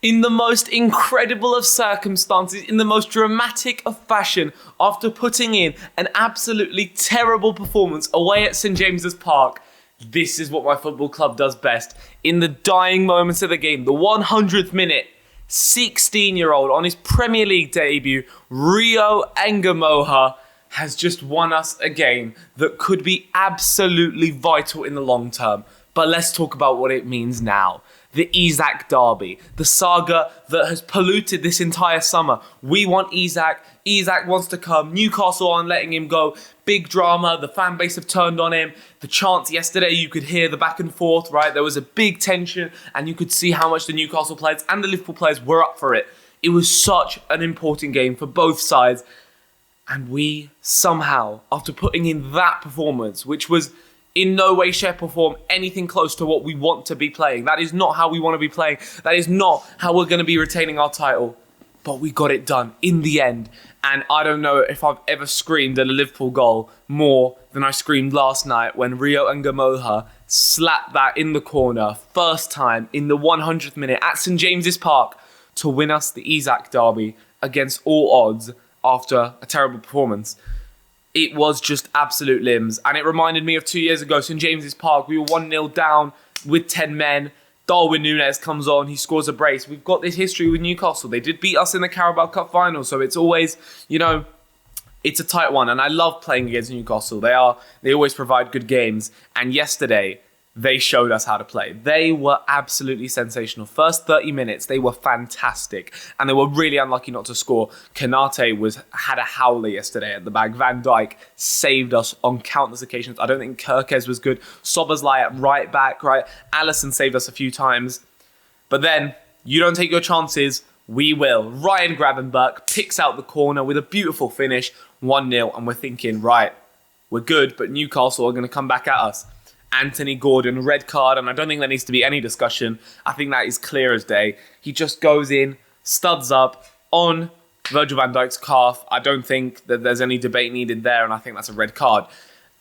In the most incredible of circumstances, in the most dramatic of fashion, after putting in an absolutely terrible performance away at St James's Park, this is what my football club does best. In the dying moments of the game, the 100th minute, 16-year-old on his Premier League debut, Rio Ngamoha, has just won us a game that could be absolutely vital in the long term. But let's talk about what it means now. The Isak derby, the saga that has polluted this entire summer. We want Isak. Isak wants to come. Newcastle aren't letting him go. Big drama. The fan base have turned on him. The chants yesterday, you could hear the back and forth, right? There was a big tension and you could see how much the Newcastle players and the Liverpool players were up for it. It was such an important game for both sides. And we somehow, after putting in that performance, which was in no way, shape or form anything close to what we want to be playing. That is not how we want to be playing. That is not how we're going to be retaining our title. But we got it done in the end. And I don't know if I've ever screamed at a Liverpool goal more than I screamed last night when Rio Ngamoha slapped that in the corner, first time in the 100th minute at St James's Park to win us the Isak derby against all odds after a terrible performance. It was just absolute limbs. And it reminded me of 2 years ago, St James's Park. We were 1-0 down with 10 men. Darwin Núñez comes on. He scores a brace. We've got this history with Newcastle. They did beat us in the Carabao Cup final. So it's always, it's a tight one. And I love playing against Newcastle. They always provide good games. And yesterday, they showed us how to play. They were absolutely sensational. First 30 minutes, they were fantastic. And they were really unlucky not to score. Konate had a howler yesterday at the back. Van Dijk saved us on countless occasions. I don't think Kirkes was good. Szoboszlai at right back, right? Alisson saved us a few times. But then, you don't take your chances, we will. Ryan Gravenberch picks out the corner with a beautiful finish, 1-0. And we're thinking, right, we're good, but Newcastle are going to come back at us. Anthony Gordon, red card, and I don't think there needs to be any discussion. I think that is clear as day. He just goes in, studs up on Virgil van Dijk's calf. I don't think that there's any debate needed there, and I think that's a red card.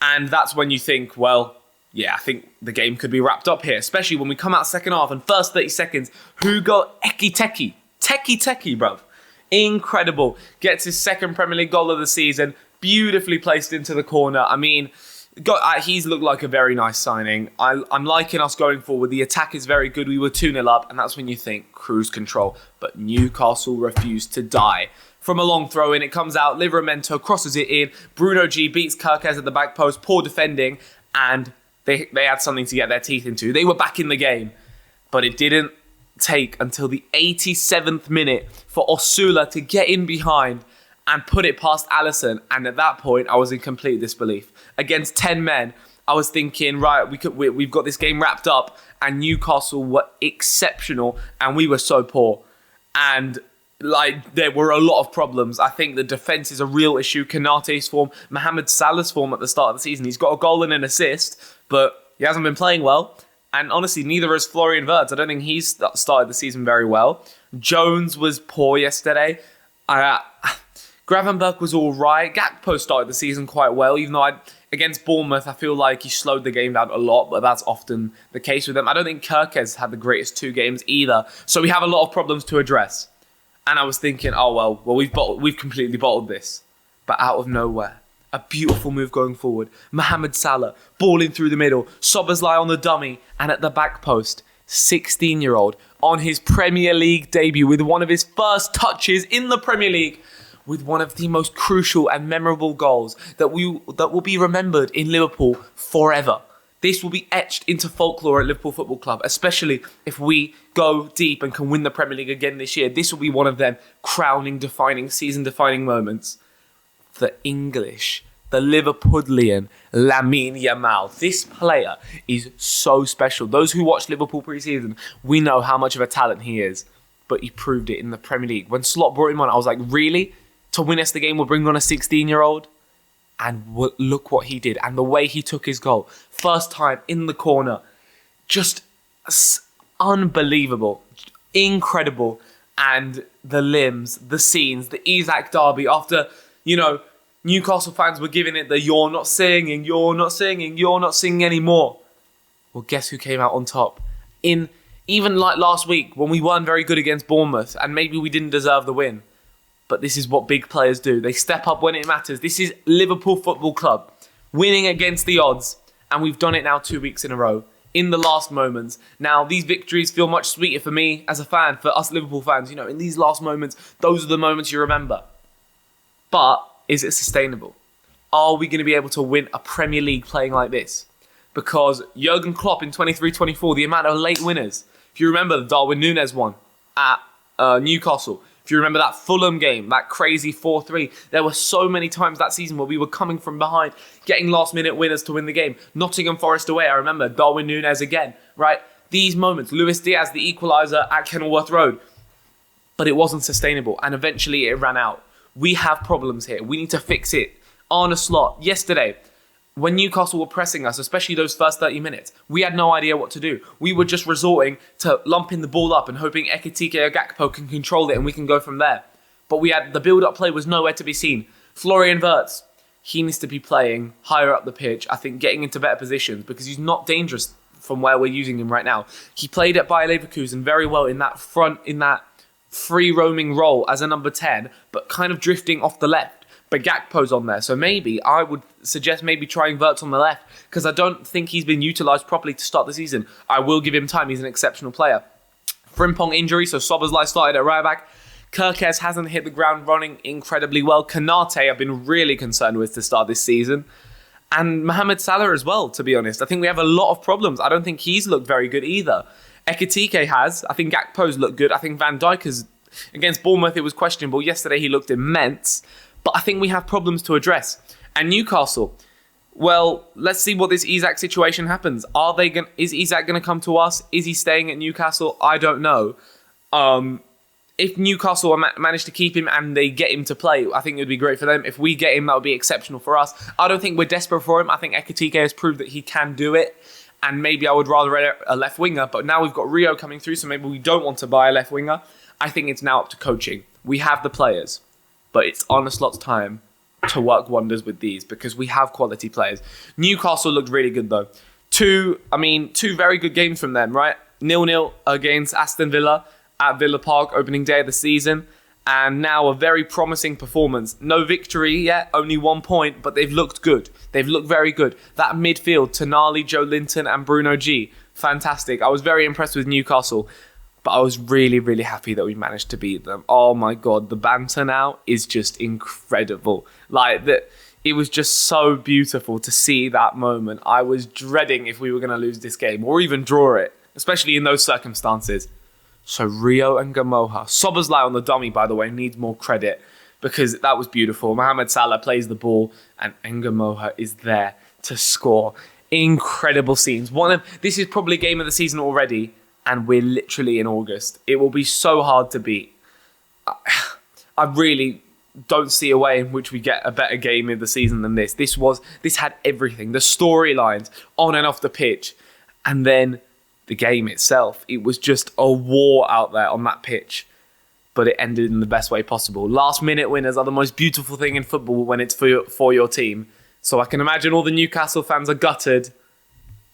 And that's when you think, well, yeah, I think the game could be wrapped up here, especially when we come out second half and first 30 seconds, Hugo Ekitike, bruv. Incredible. Gets his second Premier League goal of the season, beautifully placed into the corner. I mean, he's looked like a very nice signing. I'm liking us going forward. The attack is very good. We were 2-0 up, and that's when you think cruise control. But Newcastle refused to die. From a long throw in, it comes out. Livramento crosses it in. Bruno G beats Kirkes at the back post. Poor defending, and they had something to get their teeth into. They were back in the game, but it didn't take until the 87th minute for Osula to get in behind and put it past Alisson. And at that point, I was in complete disbelief. Against 10 men, I was thinking, right, we've got this game wrapped up, and Newcastle were exceptional, and we were so poor. And there were a lot of problems. I think the defence is a real issue. Konate's form, Mohamed Salah's form at the start of the season. He's got a goal and an assist, but he hasn't been playing well. And honestly, neither has Florian Wirtz. I don't think he's started the season very well. Jones was poor yesterday. Gravenberch was all right. Gakpo started the season quite well, even though against Bournemouth, I feel like he slowed the game down a lot, but that's often the case with them. I don't think Kirkes had the greatest 2 games either, so we have a lot of problems to address. And I was thinking, well, we've completely bottled this. But out of nowhere, a beautiful move going forward. Mohamed Salah, balling through the middle. Szoboszlai on the dummy, and at the back post, 16-year-old on his Premier League debut with one of his first touches in the Premier League, with one of the most crucial and memorable goals that will be remembered in Liverpool forever. This will be etched into folklore at Liverpool Football Club, especially if we go deep and can win the Premier League again this year. This will be one of them crowning, defining, season-defining moments. The English, the Liverpudlian Lamine Yamal. This player is so special. Those who watched Liverpool pre-season, we know how much of a talent he is. But he proved it in the Premier League. When Slot brought him on, I was like, really? To win us the game, we'll bring on a 16-year-old? And look what he did. And the way he took his goal. First time in the corner. Just unbelievable. Incredible. And the limbs, the scenes, the Isak derby. After, Newcastle fans were giving it the you're not singing anymore. Well, guess who came out on top? In Even like last week when we weren't very good against Bournemouth and maybe we didn't deserve the win. But this is what big players do. They step up when it matters. This is Liverpool Football Club winning against the odds. And we've done it now 2 weeks in a row in the last moments. Now, these victories feel much sweeter for me as a fan, for us Liverpool fans. You know, in these last moments, those are the moments you remember. But is it sustainable? Are we going to be able to win a Premier League playing like this? Because Jurgen Klopp in 23-24, the amount of late winners. If you remember the Darwin Núñez one at Newcastle. If you remember that Fulham game, that crazy 4-3, there were so many times that season where we were coming from behind, getting last-minute winners to win the game. Nottingham Forest away, I remember. Darwin Núñez again, right? These moments, Luis Diaz, the equaliser at Kenilworth Road. But it wasn't sustainable, and eventually it ran out. We have problems here. We need to fix it. Arne Slot, yesterday, when Newcastle were pressing us, especially those first 30 minutes, we had no idea what to do. We were just resorting to lumping the ball up and hoping Ekitike or Gakpo can control it and we can go from there. But the build-up play was nowhere to be seen. Florian Wirtz, he needs to be playing higher up the pitch, I think getting into better positions because he's not dangerous from where we're using him right now. He played at Bayer Leverkusen very well in that free roaming role as a number 10, but kind of drifting off the left. But Gakpo's on there, so maybe I would suggest maybe trying Wirtz on the left because I don't think he's been utilised properly to start the season. I will give him time, he's an exceptional player. Frimpong injury, so Szoboszlai started at right back. Kerkez hasn't hit the ground running incredibly well. Konate I've been really concerned with to start this season. And Mohamed Salah as well, to be honest. I think we have a lot of problems. I don't think he's looked very good either. Ekitike has. I think Gakpo's looked good. I think Van Dijk has. Against Bournemouth, it was questionable. Yesterday, he looked immense. But I think we have problems to address. And Newcastle, well, let's see what this Isak situation happens. Is Isak going to come to us? Is he staying at Newcastle? I don't know. If Newcastle manage to keep him and they get him to play, I think it would be great for them. If we get him, that would be exceptional for us. I don't think we're desperate for him. I think Ekitike has proved that he can do it. And maybe I would rather a left winger. But now we've got Rio coming through, so maybe we don't want to buy a left winger. I think it's now up to coaching. We have the players. But it's Arne Slot's time to work wonders with these because we have quality players. Newcastle looked really good though. Two very good games from them, right? 0-0 against Aston Villa at Villa Park, opening day of the season. And now a very promising performance. No victory yet, only 1 point, but they've looked good. They've looked very good. That midfield, Tonali, Joe Linton and Bruno G. Fantastic. I was very impressed with Newcastle. But I was really, really happy that we managed to beat them. Oh my God, the banter now is just incredible. It was just so beautiful to see that moment. I was dreading if we were going to lose this game or even draw it, especially in those circumstances. So Rio and Gamoha. Szoboszlai on the dummy, by the way, needs more credit because that was beautiful. Mohamed Salah plays the ball and Ngamoha is there to score. Incredible scenes. This is probably game of the season already. And we're literally in August. It will be so hard to beat. I really don't see a way in which we get a better game of the season than this. This had everything. The storylines on and off the pitch. And then the game itself. It was just a war out there on that pitch. But it ended in the best way possible. Last minute winners are the most beautiful thing in football when it's for your team. So I can imagine all the Newcastle fans are gutted.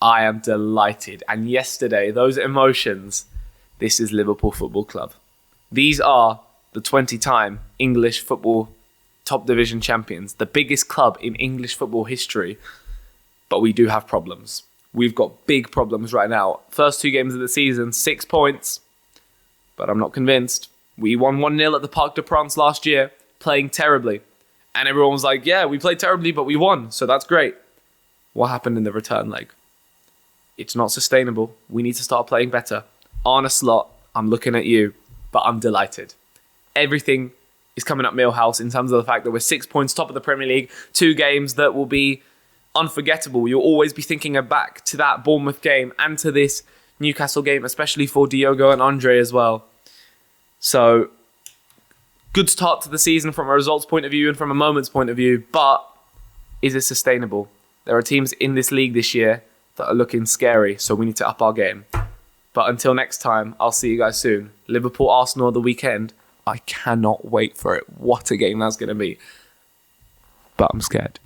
I am delighted. And yesterday, those emotions, this is Liverpool Football Club. These are the 20-time English football top division champions, the biggest club in English football history. But we do have problems. We've got big problems right now. First 2 games of the season, 6 points. But I'm not convinced. We won 1-0 at the Parc des Princes last year, playing terribly. And everyone was like, yeah, we played terribly, but we won. So that's great. What happened in the return leg? It's not sustainable. We need to start playing better. Arne Slot, I'm looking at you, but I'm delighted. Everything is coming up Millhouse in terms of the fact that we're 6 points top of the Premier League, 2 games that will be unforgettable. You'll always be thinking back to that Bournemouth game and to this Newcastle game, especially for Diogo and Andre as well. So, good start to the season from a results point of view and from a moments point of view, but is it sustainable? There are teams in this league this year that are looking scary, so we need to up our game. But until next time, I'll see you guys soon. Liverpool-Arsenal the weekend. I cannot wait for it. What a game that's going to be. But I'm scared.